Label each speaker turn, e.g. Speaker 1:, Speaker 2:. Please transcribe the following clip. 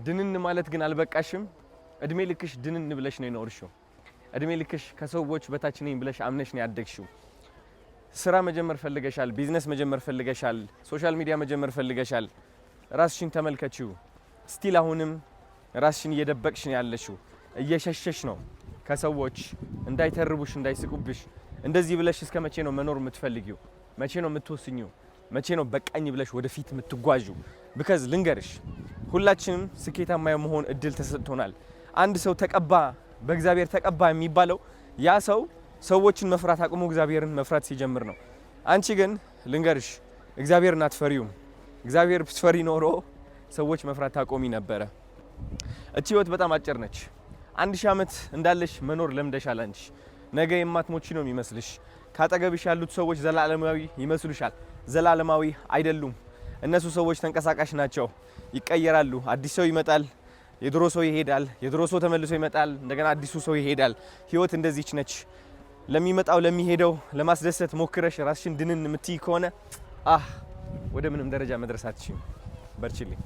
Speaker 1: ድንን ማለት ግን አልበቃሽም። እድሜ ልክሽ ድንን ብለሽ ነው የኖርሽው። እድሜ ልክሽ ከሰዎች በታች ነኝ ብለሽ አምነሽ ነው ያደግሽው። ስራ መጀመር ፈልገሻል፣ ቢዝነስ መጀመር ፈልገሻል፣ ሶሻል ሚዲያ መጀመር ፈልገሻል። ራስሽን ተመልከቺው። ስቲል አሁንም ራስሽን እየደበቅሽ ነው ያለሽው፣ እየሸሸሽ ነው ከሰዎች እንዳይተርቡሽ፣ እንዳይስቁብሽ። እንደዚህ ብለሽ እስከ መቼ ነው መኖር የምትፈልጊው? መቼ ነው የምትወስኚው? መቼ ነው በቃኝ ብለሽ ወደፊት የምትጓዡ? ቢካዝ ልንገርሽ፣ ሁላችንም ስኬታማ የመሆን እድል ተሰጥቶናል። አንድ ሰው ተቀባ፣ በእግዚአብሔር ተቀባ የሚባለው ያ ሰው ሰዎችን መፍራት አቁሞ እግዚአብሔርን መፍራት ሲጀምር ነው። አንቺ ግን ልንገርሽ፣ እግዚአብሔርን አትፈሪውም። እግዚአብሔር ብትፈሪ ኖሮ ሰዎች መፍራት ታቆሚ ነበረ። እቺ ህይወት በጣም አጭር ነች። 1000 ዓመት እንዳለሽ መኖር ለምደሻል። አንቺ ነገ የማትሞቺ ነው የሚመስልሽ። ካጠገብሽ ያሉት ሰዎች ዘላለማዊ ይመስሉሻል። ዘላለማዊ አይደሉም። እነሱ ሰዎች ተንቀሳቃሽ ናቸው፣ ይቀየራሉ። አዲስ ሰው ይመጣል፣ የድሮ ሰው ይሄዳል፣ የድሮ ሰው ተመልሶ ይመጣል፣ እንደገና አዲሱ ሰው ይሄዳል። ህይወት እንደዚች ነች። ለሚመጣው ለሚሄደው ለማስደሰት ሞክረሽ ራስሽን ድንን የምትይ ከሆነ ወደ ምንም ደረጃ መድረስ አትችይም። በርቺልኝ።